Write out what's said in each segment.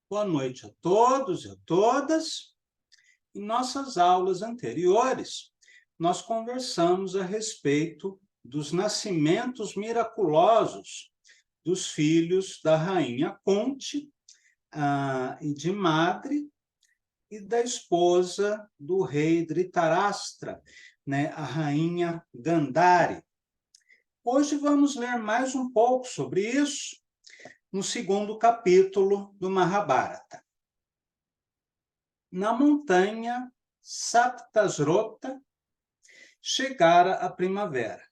Boa noite a todos e a todas. Em nossas aulas anteriores, nós conversamos a respeito dos nascimentos miraculosos dos filhos da rainha Kunti e de Madre e da esposa do rei Dhritarashtra, né, a rainha Gandhari. Hoje vamos ler mais um pouco sobre isso no segundo capítulo do Mahabharata. Na montanha Saptasrota chegara a primavera.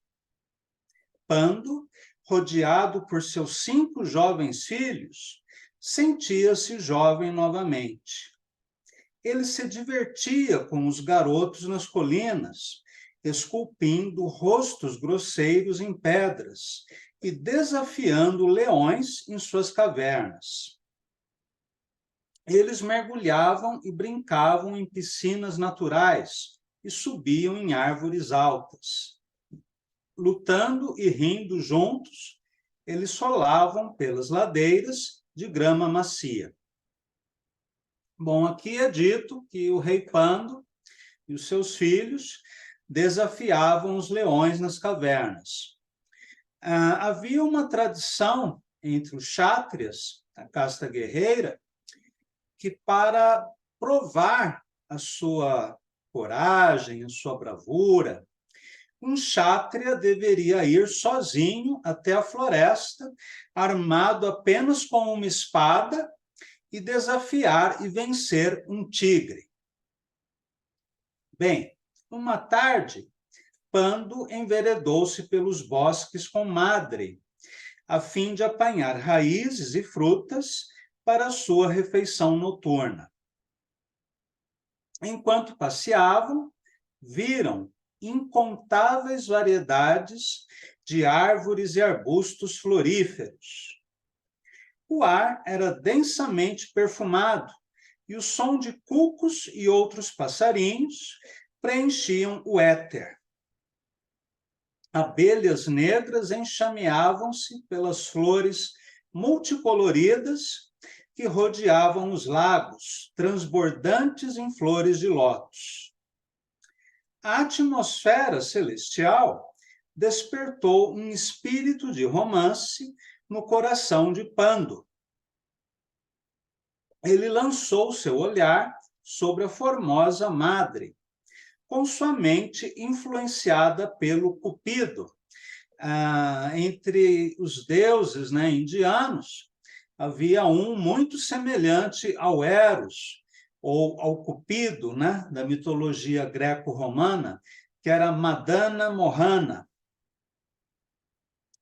Pando, rodeado por seus 5 jovens filhos, sentia-se jovem novamente. Ele se divertia com os garotos nas colinas, esculpindo rostos grosseiros em pedras e desafiando leões em suas cavernas. Eles mergulhavam e brincavam em piscinas naturais e subiam em árvores altas. Lutando e rindo juntos, eles solavam pelas ladeiras de grama macia. Bom, aqui é dito que o rei Pando e os seus filhos desafiavam os leões nas cavernas. Havia uma tradição entre os kshatriyas, a casta guerreira, que para provar a sua coragem, a sua bravura, um kshatriya deveria ir sozinho até a floresta, armado apenas com uma espada, e desafiar e vencer um tigre. Bem, uma tarde, Pando enveredou-se pelos bosques com Madre, a fim de apanhar raízes e frutas para a sua refeição noturna. Enquanto passeavam, viram incontáveis variedades de árvores e arbustos floríferos. O ar era densamente perfumado e o som de cucos e outros passarinhos preenchiam o éter. Abelhas negras enxameavam-se pelas flores multicoloridas que rodeavam os lagos, transbordantes em flores de lótus. A atmosfera celestial despertou um espírito de romance no coração de Pando. Ele lançou seu olhar sobre a formosa Madre, com sua mente influenciada pelo Cupido. Entre os deuses, né, indianos, havia um muito semelhante ao Eros, ou ao Cupido, né, da mitologia greco-romana, que era Madana Mohana.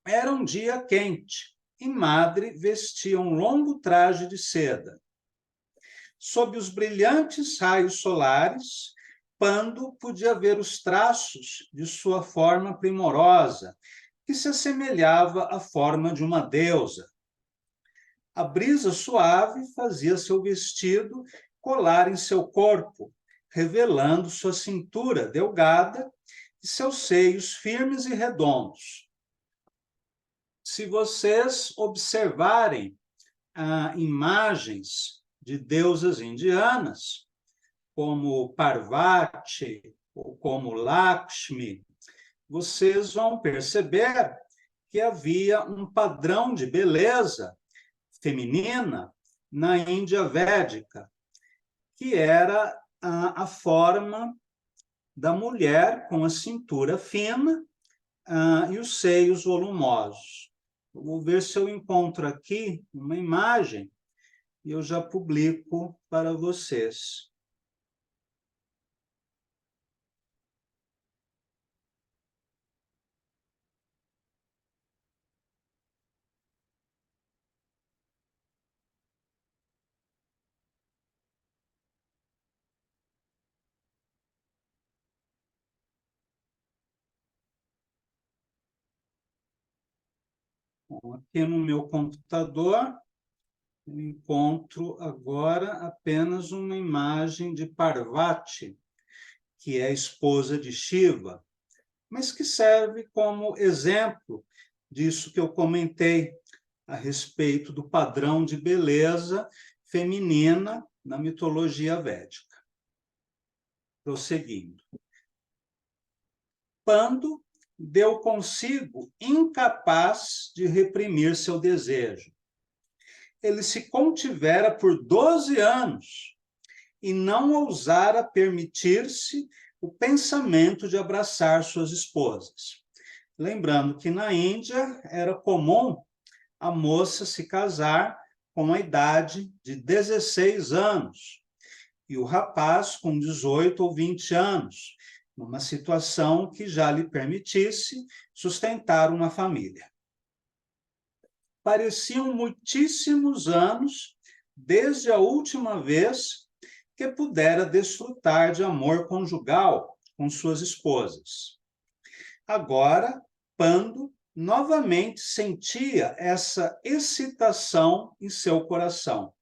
Era um dia quente e Madre vestia um longo traje de seda. Sob os brilhantes raios solares, Pando podia ver os traços de sua forma primorosa, que se assemelhava à forma de uma deusa. A brisa suave fazia seu vestido colar em seu corpo, revelando sua cintura delgada e seus seios firmes e redondos. Se vocês observarem imagens de deusas indianas, como Parvati ou como Lakshmi, vocês vão perceber que havia um padrão de beleza feminina na Índia Védica, que era a forma da mulher com a cintura fina e os seios volumosos. Vou ver se eu encontro aqui uma imagem e eu já publico para vocês. Bom, aqui no meu computador, eu encontro agora apenas uma imagem de Parvati, que é a esposa de Shiva, mas que serve como exemplo disso que eu comentei a respeito do padrão de beleza feminina na mitologia védica. Prosseguindo. Pando deu consigo incapaz de reprimir seu desejo. Ele se contivera por 12 anos e não ousara permitir-se o pensamento de abraçar suas esposas. Lembrando que na Índia era comum a moça se casar com a idade de 16 anos e o rapaz com 18 ou 20 anos, numa situação que já lhe permitisse sustentar uma família. Pareciam muitíssimos anos desde a última vez que pudera desfrutar de amor conjugal com suas esposas. Agora, Pando novamente sentia essa excitação em seu coração.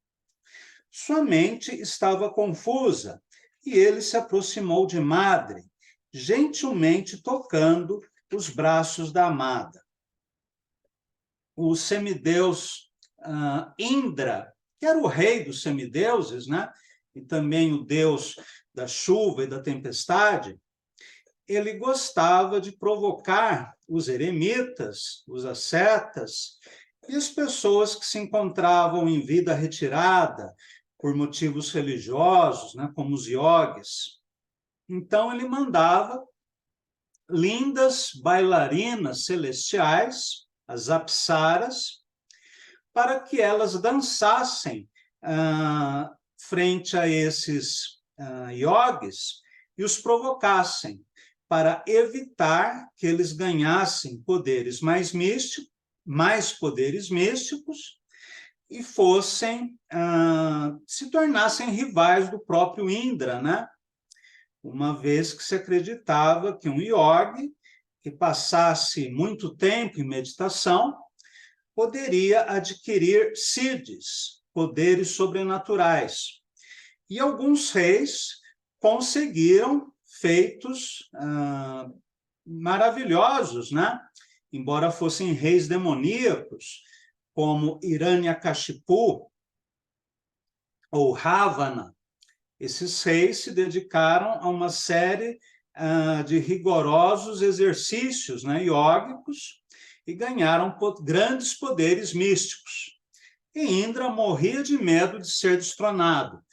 Sua mente estava confusa e ele se aproximou de Madre, gentilmente tocando os braços da amada. O semideus Indra, que era o rei dos semideuses, né? E também o deus da chuva e da tempestade, ele gostava de provocar os eremitas, os ascetas e as pessoas que se encontravam em vida retirada por motivos religiosos, né, como os yogis. Então, ele mandava lindas bailarinas celestiais, as apsaras, para que elas dançassem frente a esses yogis e os provocassem, para evitar que eles ganhassem poderes mais poderes místicos e se tornassem rivais do próprio Indra, né? Uma vez que se acreditava que um yogi que passasse muito tempo em meditação poderia adquirir siddhis, poderes sobrenaturais. E alguns reis conseguiram feitos maravilhosos, né? Embora fossem reis demoníacos, como Hiranyakashipu ou Ravana. Esses reis se dedicaram a uma série de rigorosos exercícios, né, iógicos, e ganharam grandes poderes místicos. E Indra morria de medo de ser destronado.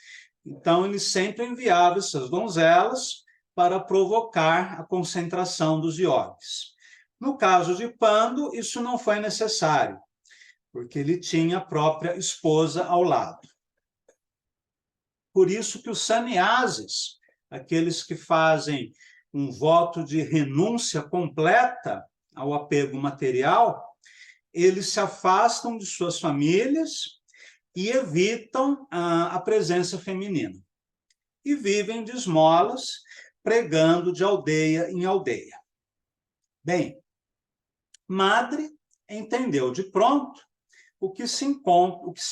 Então, ele sempre enviava essas donzelas para provocar a concentração dos yogis. No caso de Pando, isso não foi necessário, porque ele tinha a própria esposa ao lado. Por isso que os sannyasis, aqueles que fazem um voto de renúncia completa ao apego material, eles se afastam de suas famílias e evitam a presença feminina. E vivem de esmolas, pregando de aldeia em aldeia. Bem, Madre entendeu de pronto o que se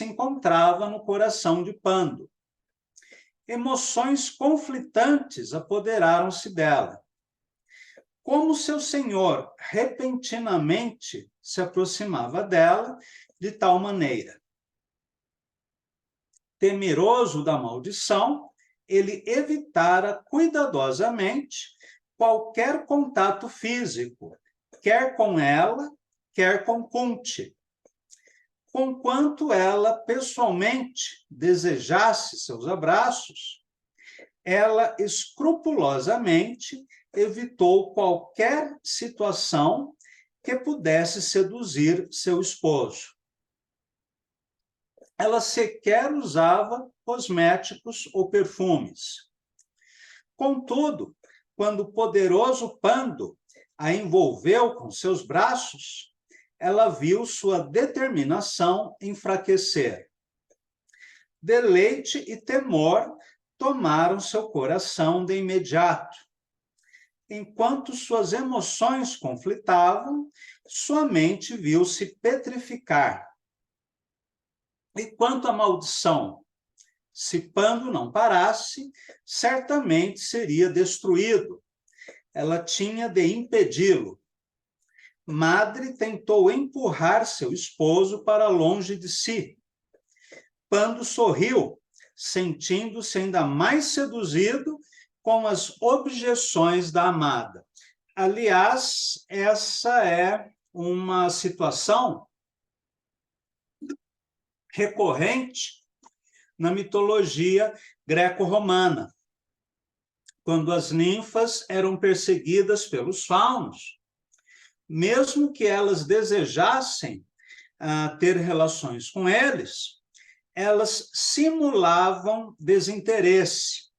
encontrava no coração de Pando. Emoções conflitantes apoderaram-se dela. Como seu senhor repentinamente se aproximava dela de tal maneira. Temeroso da maldição, ele evitara cuidadosamente qualquer contato físico, quer com ela, quer com Kunti. Conquanto ela pessoalmente desejasse seus abraços, ela escrupulosamente evitou qualquer situação que pudesse seduzir seu esposo. Ela sequer usava cosméticos ou perfumes. Contudo, quando o poderoso Pando a envolveu com seus braços, ela viu sua determinação enfraquecer. Deleite e temor tomaram seu coração de imediato. Enquanto suas emoções conflitavam, sua mente viu-se petrificar. E quanto à maldição, se Pando não parasse, certamente seria destruído. Ela tinha de impedi-lo. Madre tentou empurrar seu esposo para longe de si, Pando sorriu, sentindo-se ainda mais seduzido com as objeções da amada. Aliás, essa é uma situação recorrente na mitologia greco-romana, quando as ninfas eram perseguidas pelos faunos, mesmo que elas desejassem ter relações com eles, elas simulavam desinteresse,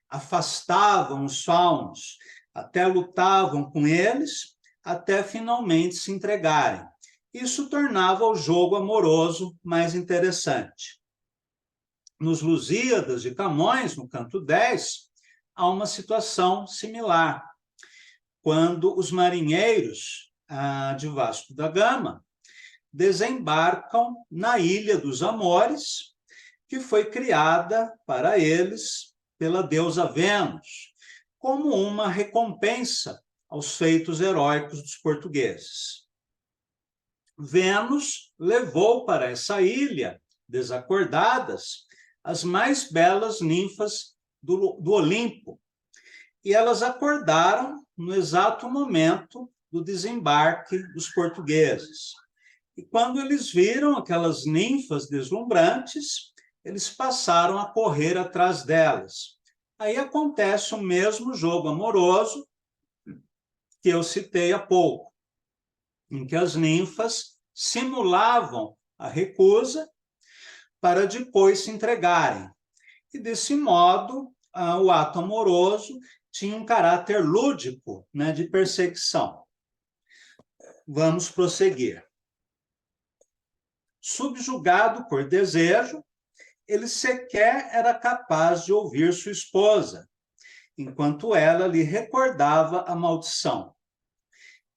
afastavam os faunos, até lutavam com eles, até finalmente se entregarem. Isso tornava o jogo amoroso mais interessante. Nos Lusíadas de Camões, no canto 10, há uma situação similar, quando os marinheiros de Vasco da Gama desembarcam na Ilha dos Amores, que foi criada para eles pela deusa Vênus, como uma recompensa aos feitos heróicos dos portugueses. Vênus levou para essa ilha, desacordadas, as mais belas ninfas do Olimpo, e elas acordaram no exato momento do desembarque dos portugueses. E quando eles viram aquelas ninfas deslumbrantes, eles passaram a correr atrás delas. Aí acontece o mesmo jogo amoroso que eu citei há pouco, em que as ninfas simulavam a recusa para depois se entregarem. E desse modo, o ato amoroso tinha um caráter lúdico, né, de perseguição. Vamos prosseguir. Subjugado por desejo, ele sequer era capaz de ouvir sua esposa, enquanto ela lhe recordava a maldição.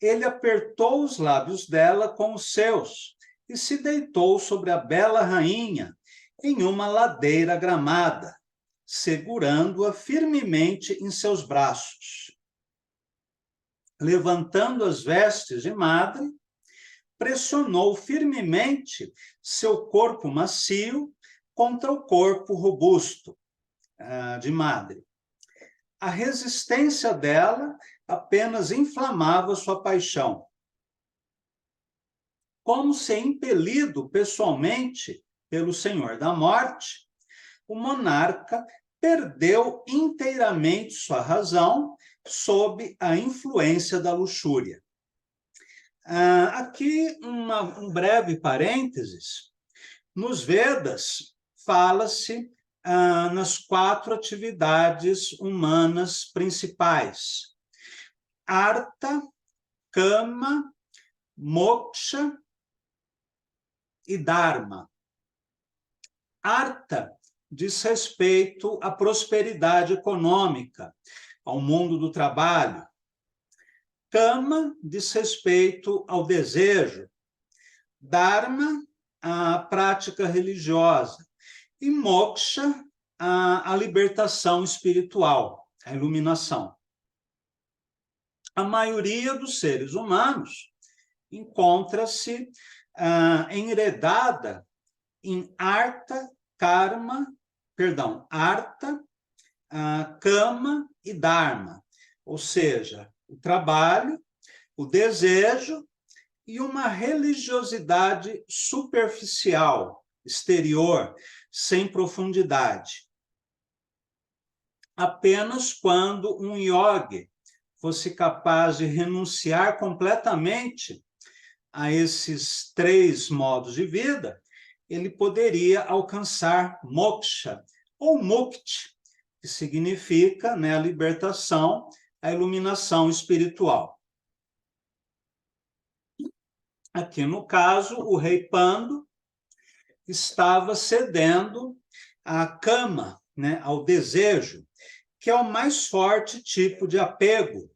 Ele apertou os lábios dela com os seus e se deitou sobre a bela rainha em uma ladeira gramada, segurando-a firmemente em seus braços. Levantando as vestes de madre, pressionou firmemente seu corpo macio contra o corpo robusto de madre. A resistência dela apenas inflamava sua paixão. Como se impelido pessoalmente pelo Senhor da Morte, o monarca perdeu inteiramente sua razão sob a influência da luxúria. Aqui um breve parênteses. Nos Vedas, fala-se nas 4 atividades humanas principais: Artha, Kama, Moksha e Dharma. Artha diz respeito à prosperidade econômica, ao mundo do trabalho. Kama diz respeito ao desejo. Dharma, a prática religiosa. E Moksha, a libertação espiritual, a iluminação. A maioria dos seres humanos encontra-se enredada em Artha, Kama e Dharma, ou seja, o trabalho, o desejo e uma religiosidade superficial, exterior, sem profundidade. Apenas quando um yogi fosse capaz de renunciar completamente a esses 3 modos de vida, ele poderia alcançar moksha, ou mukti, que significa, né, a libertação, a iluminação espiritual. Aqui, no caso, o rei Pando estava cedendo à kama, né, ao desejo, que é o mais forte tipo de apego,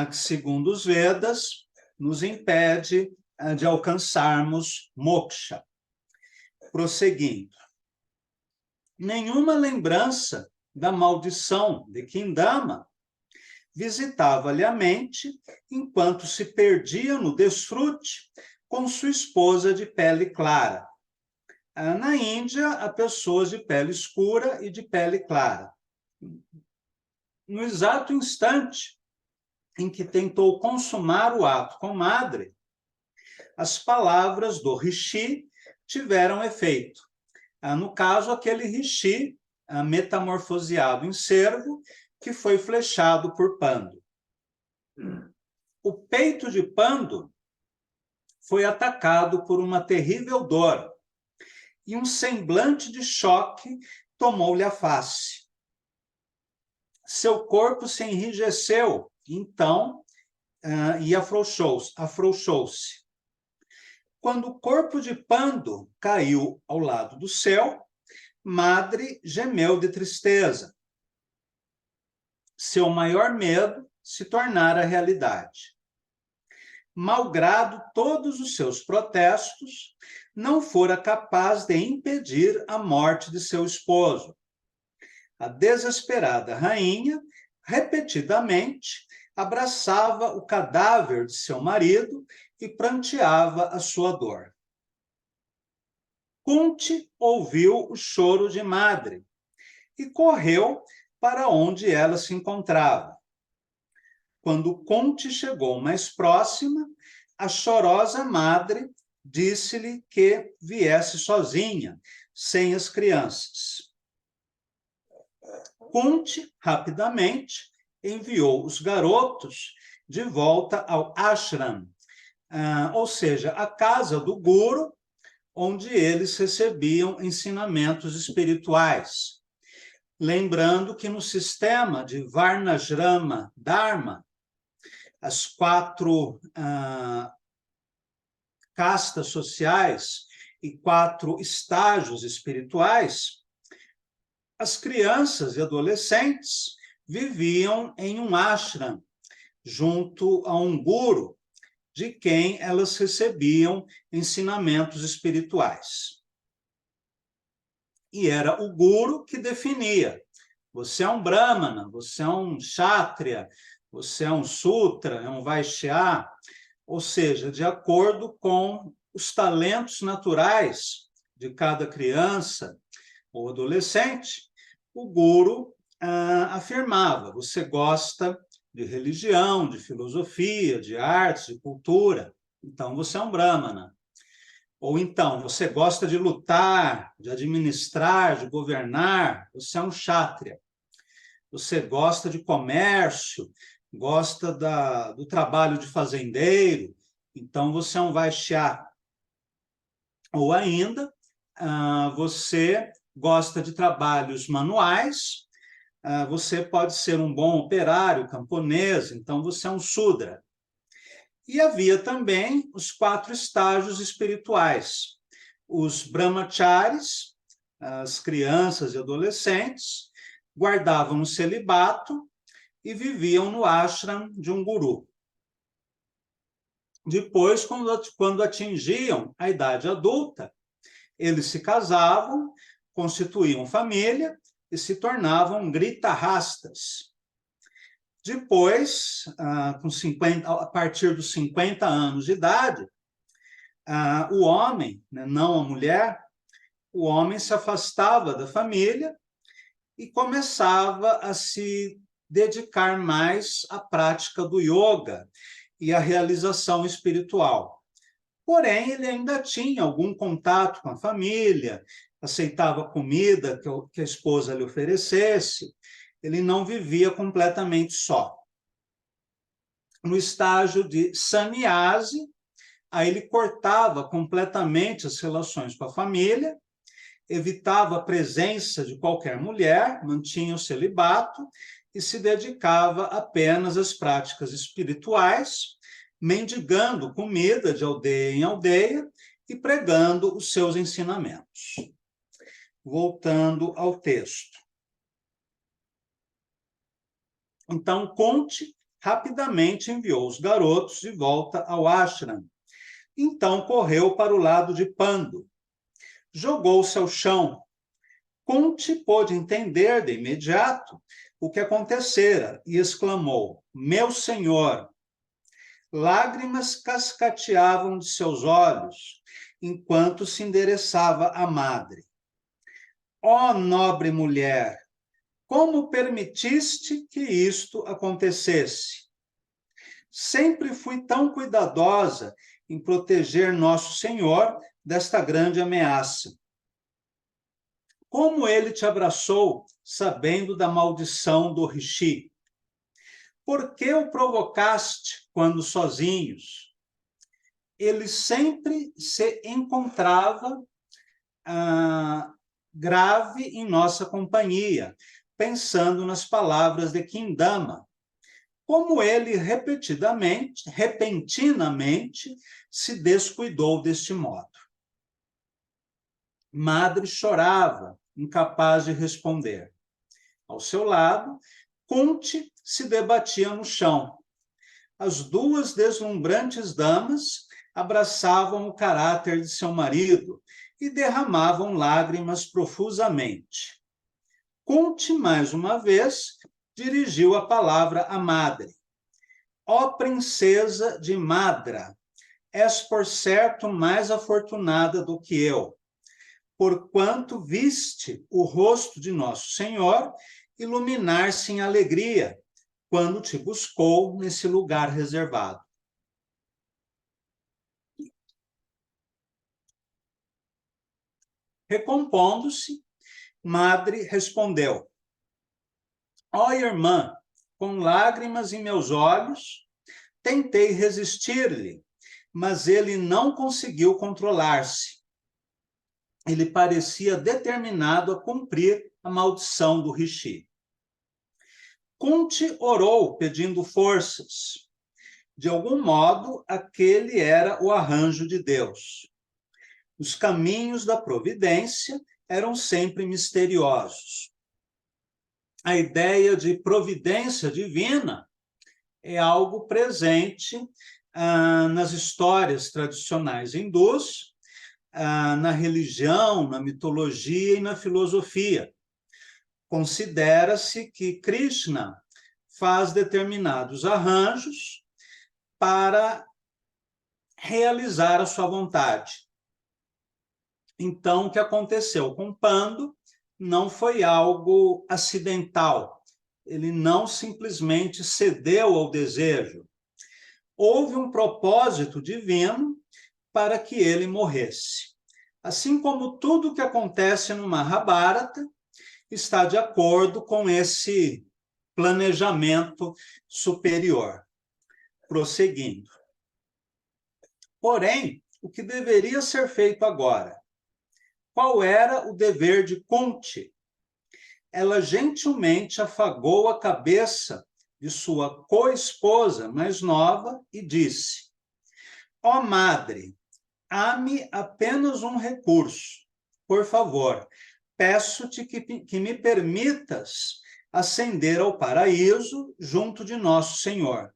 que, segundo os Vedas, nos impede de alcançarmos moksha. Prosseguindo. Nenhuma lembrança da maldição de Quindama visitava-lhe a mente enquanto se perdia no desfrute com sua esposa de pele clara. Na Índia, há pessoas de pele escura e de pele clara. No exato instante em que tentou consumar o ato com Madre, as palavras do Rishi tiveram efeito. No caso, aquele Rishi metamorfoseado em cervo que foi flechado por Pando. O peito de Pando foi atacado por uma terrível dor e um semblante de choque tomou-lhe a face. Seu corpo se enrijeceu, então, e afrouxou-se. Quando o corpo de Pando caiu ao lado do céu, Madre gemeu de tristeza. Seu maior medo se tornara realidade. Malgrado todos os seus protestos, não fora capaz de impedir a morte de seu esposo. A desesperada rainha, repetidamente, abraçava o cadáver de seu marido e pranteava a sua dor. Kunti ouviu o choro de Madre e correu para onde ela se encontrava. Quando Kunti chegou mais próxima, a chorosa Madre disse-lhe que viesse sozinha, sem as crianças. Kunti, rapidamente, enviou os garotos de volta ao ashram, ou seja, a casa do guru, onde eles recebiam ensinamentos espirituais. Lembrando que no sistema de Varnashrama Dharma, as 4 castas sociais e 4 estágios espirituais, as crianças e adolescentes viviam em um ashram, junto a um guru, de quem elas recebiam ensinamentos espirituais. E era o guru que definia: você é um brahmana, você é um kshatriya, você é um sutra, é um vaishya, ou seja, de acordo com os talentos naturais de cada criança ou adolescente, o guru afirmava: você gosta de religião, de filosofia, de artes, de cultura, então você é um brahmana. Ou então, você gosta de lutar, de administrar, de governar, você é um kshatriya. Você gosta de comércio, gosta do trabalho de fazendeiro, então você é um vaishya. Ou ainda, você gosta de trabalhos manuais, você pode ser um bom operário, camponês, então você é um Sudra. E havia também os 4 estágios espirituais. Os brahmacharis, as crianças e adolescentes, guardavam o celibato e viviam no ashram de um guru. Depois, quando atingiam a idade adulta, eles se casavam, constituíam família e se tornavam gritarrastas. Depois, a partir dos 50 anos de idade, o homem, não a mulher, o homem se afastava da família e começava a se dedicar mais à prática do yoga e à realização espiritual. Porém, ele ainda tinha algum contato com a família, aceitava a comida que a esposa lhe oferecesse, ele não vivia completamente só. No estágio de sannyasi, aí ele cortava completamente as relações com a família, evitava a presença de qualquer mulher, mantinha o celibato e se dedicava apenas às práticas espirituais, mendigando comida de aldeia em aldeia e pregando os seus ensinamentos. Voltando ao texto. Então, Kunti rapidamente enviou os garotos de volta ao ashram. Então, correu para o lado de Pando. Jogou-se ao chão. Kunti pôde entender de imediato o que acontecera e exclamou: meu senhor! Lágrimas cascateavam de seus olhos enquanto se endereçava à madre. Ó nobre mulher, como permitiste que isto acontecesse? Sempre fui tão cuidadosa em proteger Nosso Senhor desta grande ameaça. Como ele te abraçou, sabendo da maldição do Rishi? Por que o provocaste quando sozinhos? Ele sempre se encontrava grave em nossa companhia, pensando nas palavras de Quindama. Como ele repentinamente, se descuidou deste modo. Madre chorava, incapaz de responder. Ao seu lado, Kunti se debatia no chão. As duas deslumbrantes damas abraçavam o caráter de seu marido e derramavam lágrimas profusamente. Kunti, mais uma vez, dirigiu a palavra à madre. Ó princesa de Madra, és por certo mais afortunada do que eu, porquanto viste o rosto de Nosso Senhor iluminar-se em alegria, quando te buscou nesse lugar reservado. Recompondo-se, Madre respondeu: ó irmã, com lágrimas em meus olhos, tentei resistir-lhe, mas ele não conseguiu controlar-se. Ele parecia determinado a cumprir a maldição do Rishi. Kunti orou pedindo forças. De algum modo, aquele era o arranjo de Deus. Os caminhos da providência eram sempre misteriosos. A ideia de providência divina é algo presente nas histórias tradicionais hindus, na religião, na mitologia e na filosofia. Considera-se que Krishna faz determinados arranjos para realizar a sua vontade. Então, o que aconteceu com Pando não foi algo acidental. Ele não simplesmente cedeu ao desejo. Houve um propósito divino para que ele morresse. Assim como tudo que acontece no Mahabharata está de acordo com esse planejamento superior. Prosseguindo. Porém, o que deveria ser feito agora? Qual era o dever de Kunti? Ela gentilmente afagou a cabeça de sua co-esposa mais nova e disse: ó madre, há-me apenas um recurso. Por favor, peço-te que me permitas ascender ao paraíso junto de Nosso Senhor.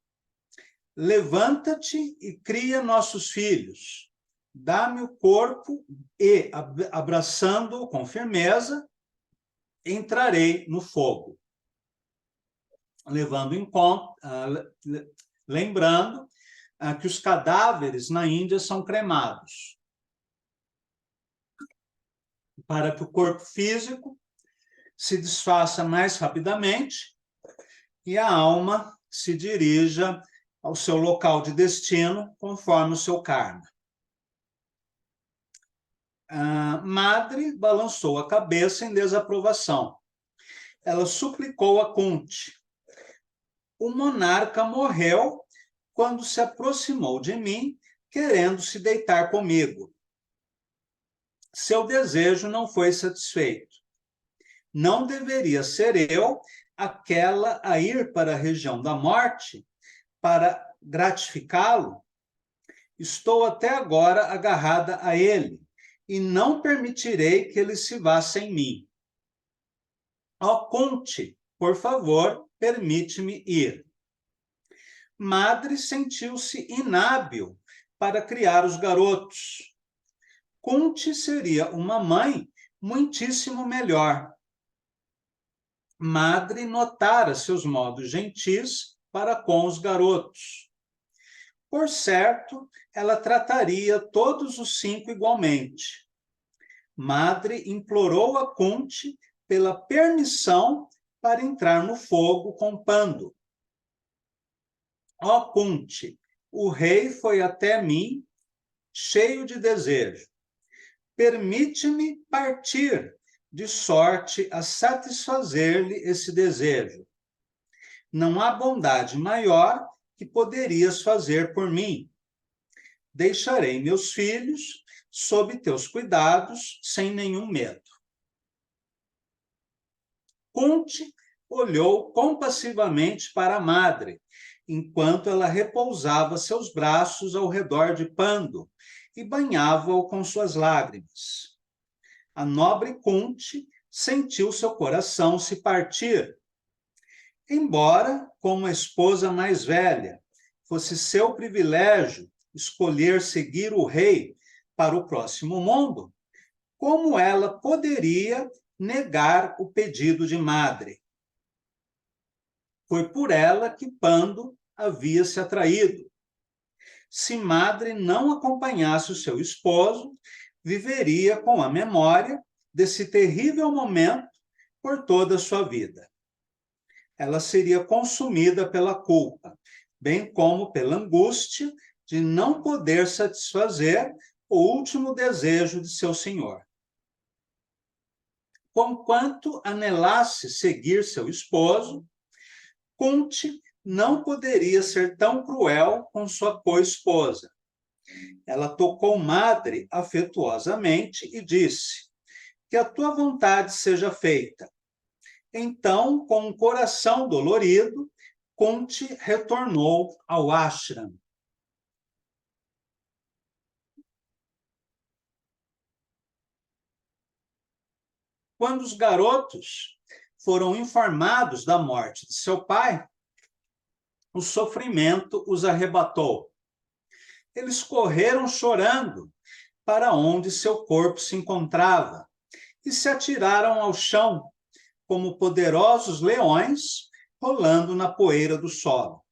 Levanta-te e cria nossos filhos. Dá-me o corpo e, abraçando-o com firmeza, entrarei no fogo. Lembrando que os cadáveres na Índia são cremados, para que o corpo físico se desfaça mais rapidamente e a alma se dirija ao seu local de destino, conforme o seu karma. A madre balançou a cabeça em desaprovação. Ela suplicou a Kunti. O monarca morreu quando se aproximou de mim, querendo se deitar comigo. Seu desejo não foi satisfeito. Não deveria ser eu aquela a ir para a região da morte para gratificá-lo? Estou até agora agarrada a ele e não permitirei que ele se vá sem mim. Ó Kunti, por favor, permite-me ir. Madre sentiu-se inábil para criar os garotos. Kunti seria uma mãe muitíssimo melhor. Madre notara seus modos gentis para com os garotos. Por certo, ela trataria todos os 5 igualmente. Madre implorou a Kunti pela permissão para entrar no fogo com Pando. Ó Kunti, o rei foi até mim cheio de desejo. Permite-me partir, de sorte a satisfazer-lhe esse desejo. Não há bondade maior que poderias fazer por mim. Deixarei meus filhos sob teus cuidados, sem nenhum medo. Kunti olhou compassivamente para a madre, enquanto ela repousava seus braços ao redor de Pando e banhava-o com suas lágrimas. A nobre Kunti sentiu seu coração se partir. Embora, como a esposa mais velha, fosse seu privilégio escolher seguir o rei para o próximo mundo, como ela poderia negar o pedido de madre? Foi por ela que Pando havia se atraído. Se madre não acompanhasse o seu esposo, viveria com a memória desse terrível momento por toda a sua vida. Ela seria consumida pela culpa, bem como pela angústia de não poder satisfazer o último desejo de seu senhor. Conquanto anelasse seguir seu esposo, Kunti não poderia ser tão cruel com sua co-esposa. Ela tocou madre afetuosamente e disse: que a tua vontade seja feita. Então, com um coração dolorido, Kunti retornou ao ashram. Quando os garotos foram informados da morte de seu pai, o sofrimento os arrebatou. Eles correram chorando para onde seu corpo se encontrava e se atiraram ao chão como poderosos leões rolando na poeira do solo.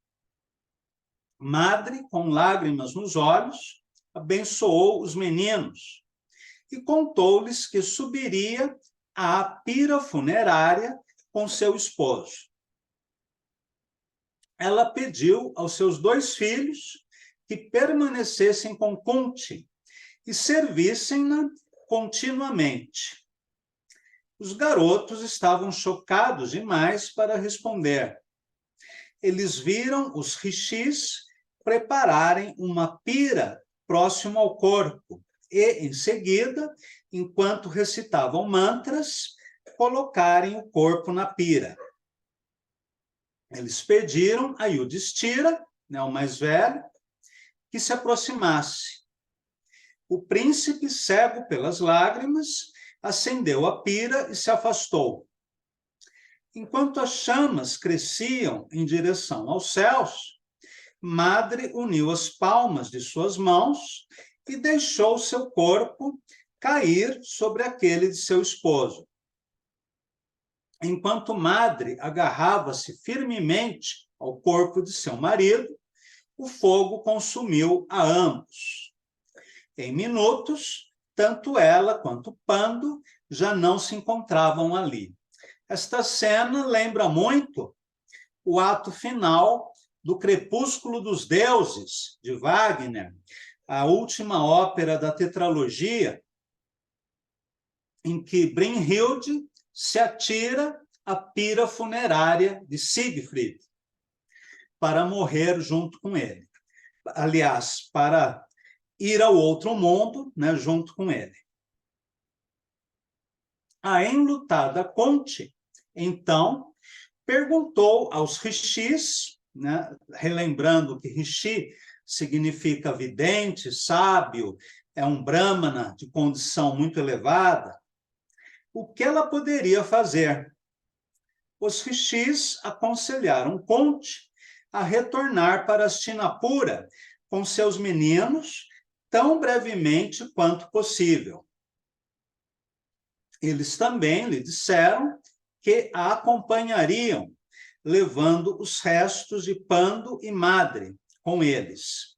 Madre, com lágrimas nos olhos, abençoou os meninos e contou-lhes que subiria à pira funerária com seu esposo. Ela pediu aos seus 2 filhos que permanecessem com Kunti e servissem-na continuamente. Os garotos estavam chocados demais para responder. Eles viram os rishis prepararem uma pira próximo ao corpo e, em seguida, enquanto recitavam mantras, colocarem o corpo na pira. Eles pediram a Yudhishthira, o mais velho, que se aproximasse. O príncipe, cego pelas lágrimas, acendeu a pira e se afastou. Enquanto as chamas cresciam em direção aos céus, Madre uniu as palmas de suas mãos e deixou seu corpo cair sobre aquele de seu esposo. Enquanto Madre agarrava-se firmemente ao corpo de seu marido, o fogo consumiu a ambos. Em minutos, tanto ela quanto Pando já não se encontravam ali. Esta cena lembra muito o ato final do Crepúsculo dos Deuses, de Wagner, a última ópera da tetralogia, em que Brynhilde se atira à pira funerária de Siegfried para morrer junto com ele. Aliás, para ir ao outro mundo, junto com ele. A enlutada Kunti, então, perguntou aos rishis, relembrando que rishi significa vidente, sábio, é um brahmana de condição muito elevada, o que ela poderia fazer. Os rishis aconselharam Kunti a retornar para Hastinapura com seus meninos tão brevemente quanto possível. Eles também lhe disseram que a acompanhariam, levando os restos de Pando e Madre com eles.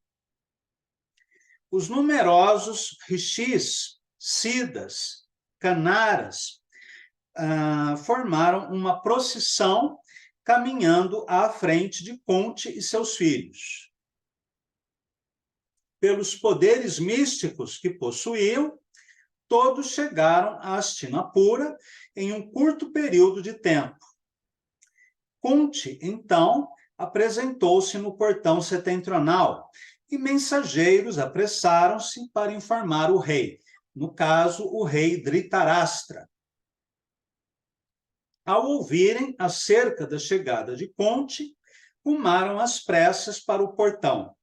os numerosos rishis, siddhas, kanaras, formaram uma procissão caminhando à frente de Kunti e seus filhos. Pelos poderes místicos que possuíam, todos chegaram a Hastinapura em um curto período de tempo. Kunti, então, apresentou-se no portão setentrional e mensageiros apressaram-se para informar o rei, no caso, o rei Dhritarashtra. Ao ouvirem acerca da chegada de Kunti, rumaram às pressas para o portão.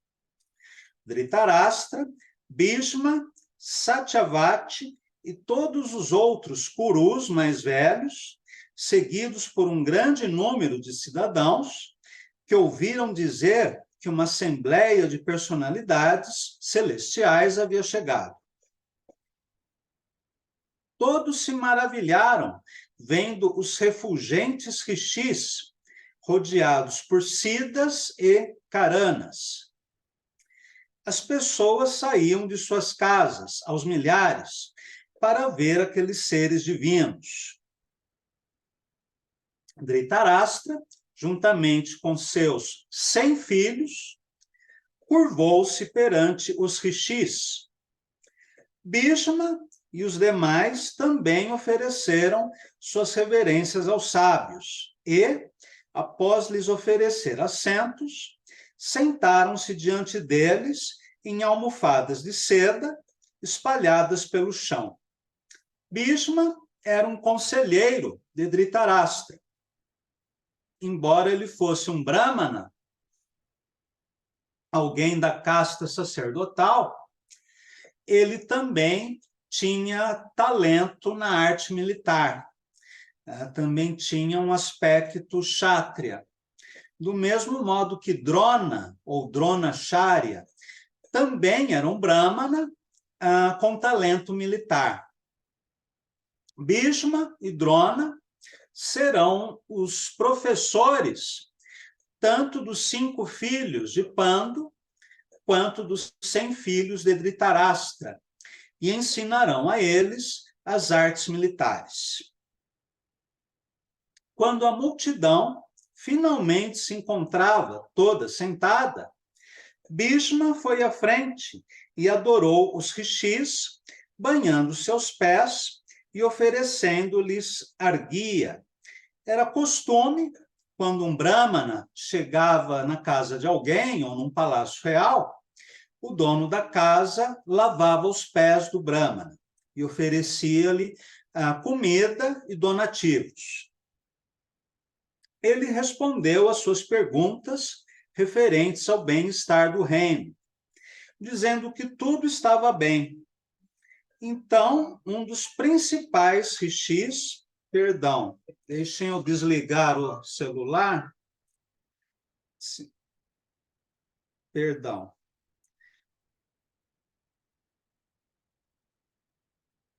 Dhritarashtra, Bhishma, Satyavati e todos os outros Kurus mais velhos, seguidos por um grande número de cidadãos, que ouviram dizer que uma assembleia de personalidades celestiais havia chegado. Todos se maravilharam vendo os refulgentes rishis rodeados por siddhas e karanas. As pessoas saíam de suas casas, aos milhares, para ver aqueles seres divinos. Dhritarashtra, juntamente com seus 100 filhos, curvou-se perante os rishis. Bhishma e os demais também ofereceram suas reverências aos sábios e, após lhes oferecer assentos, sentaram-se diante deles em almofadas de seda espalhadas pelo chão. Bhishma era um conselheiro de Dhritarashtra. Embora ele fosse um brahmana, alguém da casta sacerdotal, ele também tinha talento na arte militar, também tinha um aspecto kshatriya. Do mesmo modo que Drona, ou Dronacharya, também era um brahmana com talento militar. Bhishma e Drona serão os professores tanto dos 5 filhos de Pandu quanto dos 100 filhos de Dhritarashtra, e ensinarão a eles as artes militares. Quando a multidão finalmente se encontrava toda sentada, Bhishma foi à frente e adorou os rishis, banhando seus pés e oferecendo-lhes arghya. Era costume, quando um brahmana chegava na casa de alguém ou num palácio real, o dono da casa lavava os pés do brahmana e oferecia-lhe comida e donativos. Ele respondeu às suas perguntas referentes ao bem-estar do reino, dizendo que tudo estava bem. Então, um dos principais rishis, deixem eu desligar o celular. Sim.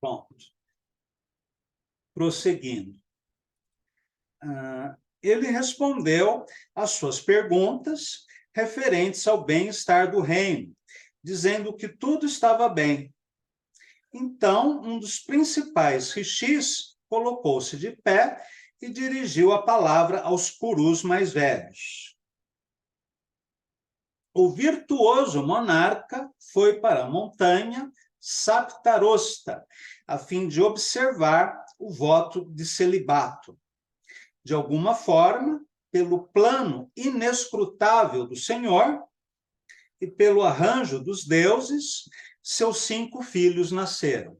Pronto. Prosseguindo. Ele respondeu às suas perguntas referentes ao bem-estar do reino, dizendo que tudo estava bem. Então, um dos principais rishis colocou-se de pé e dirigiu a palavra aos Kurus mais velhos. O virtuoso monarca foi para a montanha Saptarosta, a fim de observar o voto de celibato. De alguma forma, pelo plano inescrutável do Senhor e pelo arranjo dos deuses, seus 5 filhos nasceram.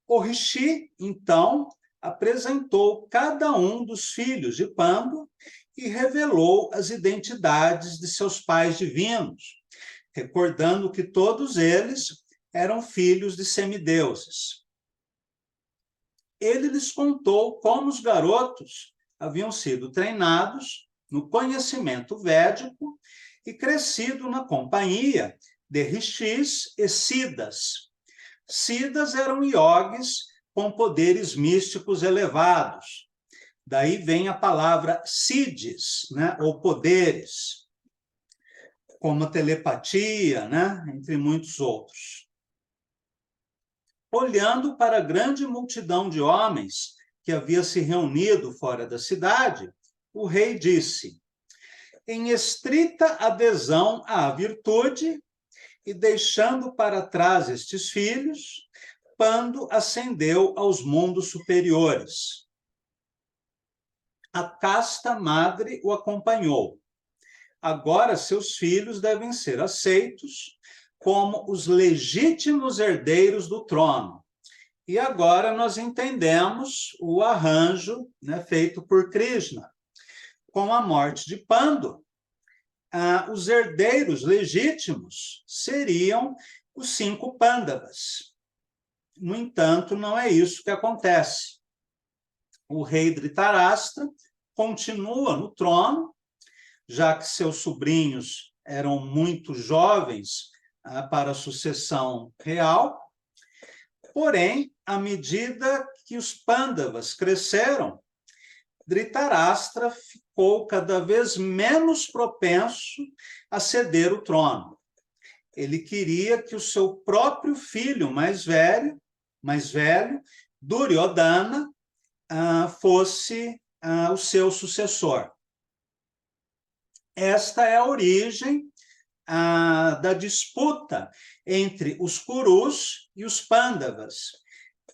O rishi, então, apresentou cada um dos filhos de Pandu e revelou as identidades de seus pais divinos, recordando que todos eles eram filhos de semideuses. Ele lhes contou como os garotos haviam sido treinados no conhecimento védico e crescido na companhia de rishis e siddhas. Siddhas eram yogis com poderes místicos elevados. Daí vem a palavra siddhis, né, ou poderes. como a telepatia, né? Entre muitos outros. Olhando para a grande multidão de homens que havia se reunido fora da cidade, o rei disse: em estrita adesão à virtude e deixando para trás estes filhos, Pando ascendeu aos mundos superiores. A casta madre o acompanhou. Agora seus filhos devem ser aceitos como os legítimos herdeiros do trono. E agora nós entendemos o arranjo, né, feito por Krishna. Com a morte de Pando, os herdeiros legítimos seriam os 5 Pandavas. No entanto, não é isso que acontece. O rei Dhritarashtra continua no trono, já que seus sobrinhos eram muito jovens para a sucessão real. Porém, à medida que os Pandavas cresceram, Dhritarashtra ficou cada vez menos propenso a ceder o trono. Ele queria que o seu próprio filho mais velho, Duryodhana, fosse o seu sucessor. Esta é a origem da disputa entre os Kurus e os Pandavas,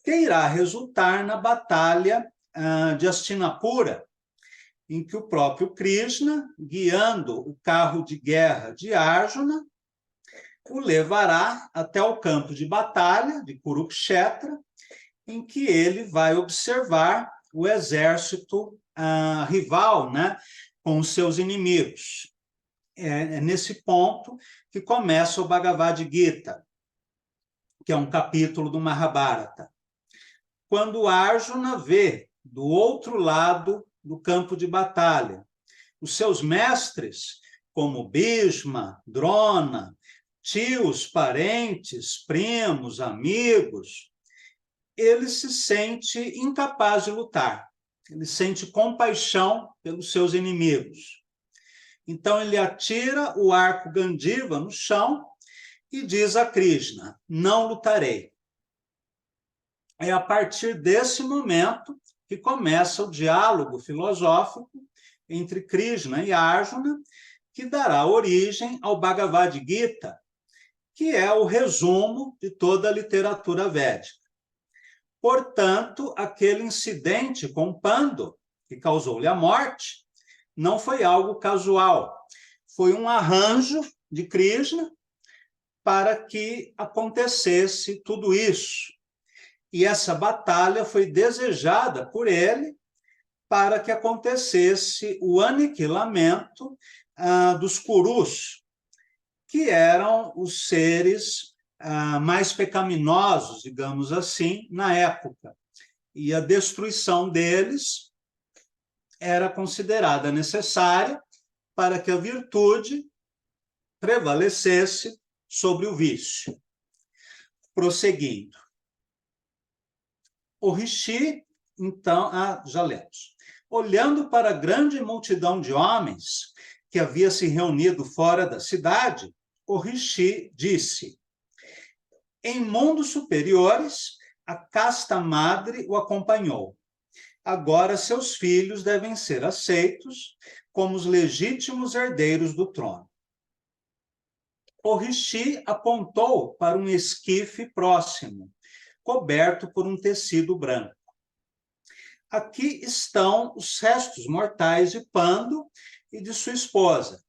que irá resultar na batalha de Hastinapura, em que o próprio Krishna, guiando o carro de guerra de Arjuna, o levará até o campo de batalha de Kurukshetra, em que ele vai observar o exército rival, né, com os seus inimigos. É nesse ponto que começa o Bhagavad Gita, que é um capítulo do Mahabharata. Quando Arjuna vê do outro lado do campo de batalha os seus mestres, como Bhishma, Drona, tios, parentes, primos, amigos, ele se sente incapaz de lutar. Ele sente compaixão pelos seus inimigos. Então ele atira o arco Gandiva no chão e diz a Krishna: não lutarei. É a partir desse momento que começa o diálogo filosófico entre Krishna e Arjuna, que dará origem ao Bhagavad Gita, que é o resumo de toda a literatura védica. Portanto, aquele incidente com Pando, que causou-lhe a morte, não foi algo casual. Foi um arranjo de Krishna para que acontecesse tudo isso. E essa batalha foi desejada por ele para que acontecesse o aniquilamento dos Kurus, que eram os seres mais pecaminosos, digamos assim, na época. E a destruição deles era considerada necessária para que a virtude prevalecesse sobre o vício. Prosseguindo. O Rishi, então, já lemos. Olhando para a grande multidão de homens que havia se reunido fora da cidade, o Rishi disse: em mundos superiores, a casta madre o acompanhou. Agora seus filhos devem ser aceitos como os legítimos herdeiros do trono. O Rishi apontou para um esquife próximo, coberto por um tecido branco. Aqui estão os restos mortais de Pando e de sua esposa.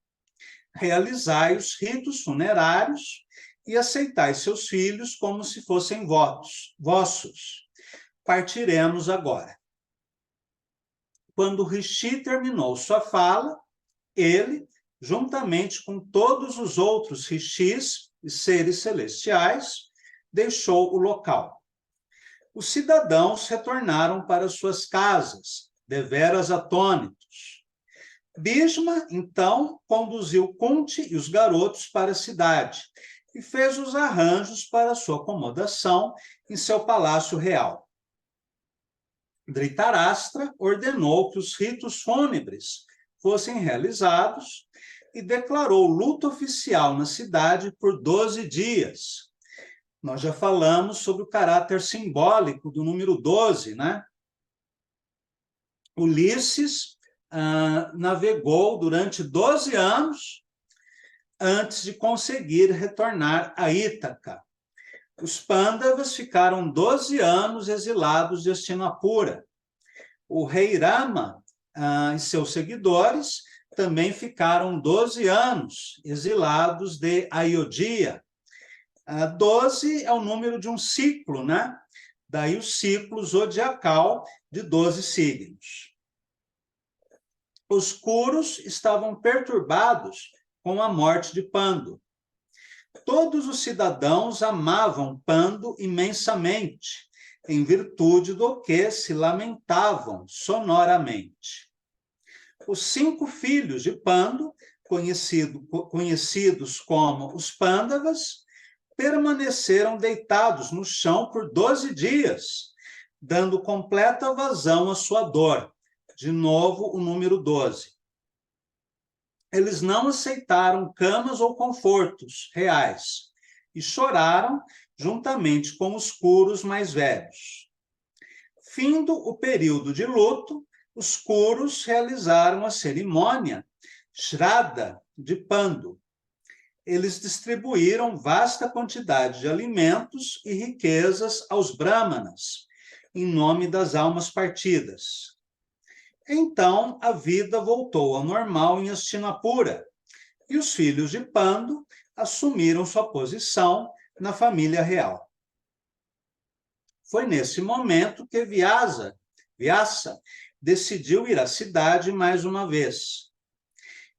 Realizai os ritos funerários e aceitai seus filhos como se fossem vossos. Partiremos agora. Quando Rishi terminou sua fala, ele, juntamente com todos os outros rishis e seres celestiais, deixou o local. Os cidadãos retornaram para suas casas, deveras atônitos. Bhishma, então, conduziu Kunti e os garotos para a cidade e fez os arranjos para sua acomodação em seu palácio real. Dhritarashtra ordenou que os ritos fúnebres fossem realizados e declarou luto oficial na cidade por 12 dias. Nós já falamos sobre o caráter simbólico do número 12, né? Ulisses navegou durante 12 anos antes de conseguir retornar a Ítaca. Os Pândavas ficaram 12 anos exilados de Hastinapura. O rei Rama e seus seguidores também ficaram 12 anos exilados de Ayodhya. 12 é o número de um ciclo, né? Daí o ciclo zodiacal de 12 signos. Os Kurus estavam perturbados com a morte de Pando. Todos os cidadãos amavam Pando imensamente, em virtude do que se lamentavam sonoramente. Os 5 filhos de Pando, conhecidos como os Pândavas, permaneceram deitados no chão por 12 dias, dando completa vazão à sua dor. De novo, o número 12. Eles não aceitaram camas ou confortos reais e choraram juntamente com os Kurus mais velhos. Findo o período de luto, os Kurus realizaram a cerimônia Shraddha de Pando. Eles distribuíram vasta quantidade de alimentos e riquezas aos brahmanas, em nome das almas partidas. Então, a vida voltou ao normal em Hastinapura, e os filhos de Pando assumiram sua posição na família real. Foi nesse momento que Vyasa decidiu ir à cidade mais uma vez.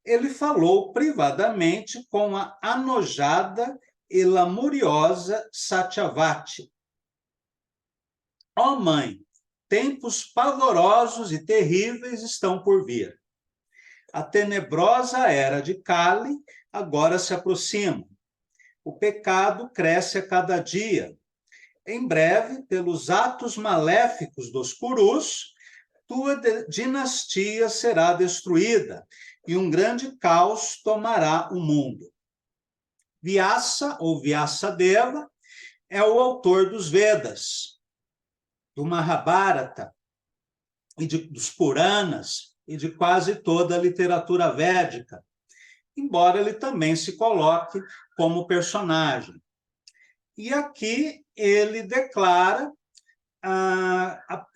Ele falou privadamente com a anojada e lamuriosa Satyavati. Ó mãe, tempos pavorosos e terríveis estão por vir. A tenebrosa era de Kali agora se aproxima. O pecado cresce a cada dia. Em breve, pelos atos maléficos dos Kurus, tua dinastia será destruída e um grande caos tomará o mundo. Vyasa, ou Vyasadeva, é o autor dos Vedas, do Mahabharata, e dos Puranas, e de quase toda a literatura védica, embora ele também se coloque como personagem. E aqui ele declara a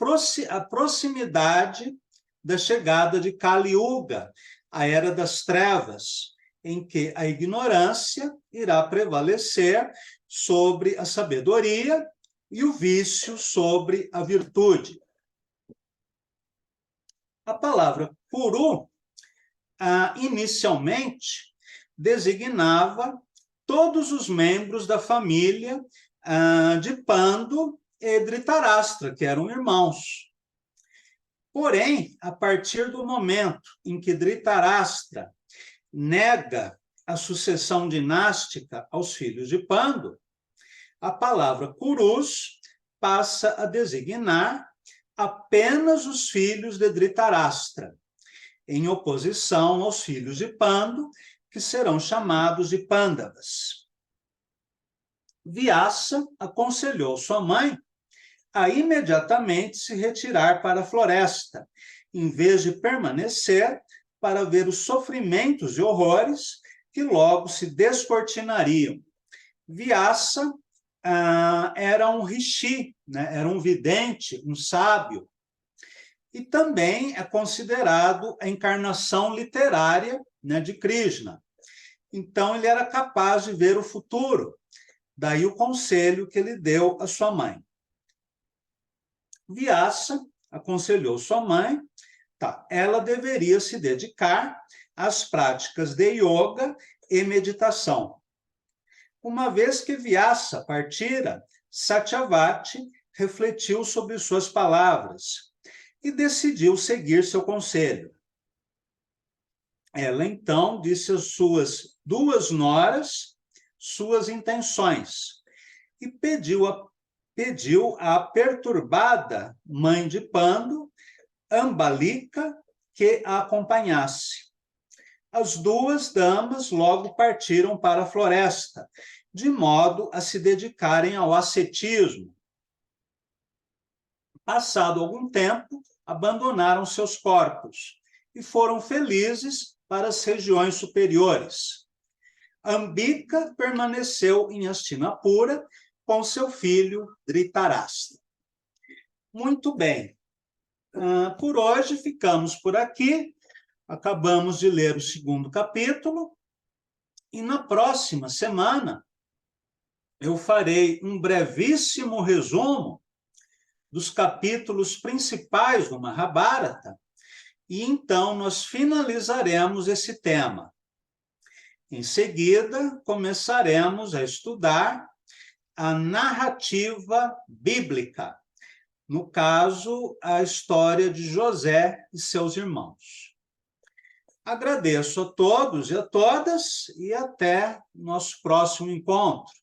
proximidade da chegada de Kali Yuga, a Era das Trevas, em que a ignorância irá prevalecer sobre a sabedoria e o vício sobre a virtude. A palavra Kuru, inicialmente, designava todos os membros da família de Pando e Dhritarashtra, que eram irmãos. Porém, a partir do momento em que Dhritarashtra nega a sucessão dinástica aos filhos de Pando, a palavra Kurus passa a designar apenas os filhos de Dhritarashtra, em oposição aos filhos de Pando, que serão chamados de Pândavas. Vyasa aconselhou sua mãe a imediatamente se retirar para a floresta, em vez de permanecer para ver os sofrimentos e horrores que logo se descortinariam. Vyasa era um rishi, né? Era um vidente, um sábio, e também é considerado a encarnação literária, né, de Krishna. Então, ele era capaz de ver o futuro, daí o conselho que ele deu à sua mãe. Vyasa aconselhou sua mãe, ela deveria se dedicar às práticas de yoga e meditação. Uma vez que Vyasa partira, Satyavati refletiu sobre suas palavras e decidiu seguir seu conselho. Ela, então, disse às suas 2 noras suas intenções e pediu à perturbada mãe de Pando, Ambalika, que a acompanhasse. as duas damas logo partiram para a floresta, de modo a se dedicarem ao ascetismo. Passado algum tempo, abandonaram seus corpos e foram felizes para as regiões superiores. Ambika permaneceu em Hastinapura com seu filho Dhritarashtra. Muito bem. Por hoje ficamos por aqui. Acabamos de ler o 2º capítulo e na próxima semana eu farei um brevíssimo resumo dos capítulos principais do Mahabharata e então nós finalizaremos esse tema. Em seguida, começaremos a estudar a narrativa bíblica, no caso, a história de José e seus irmãos. Agradeço a todos e a todas e até nosso próximo encontro.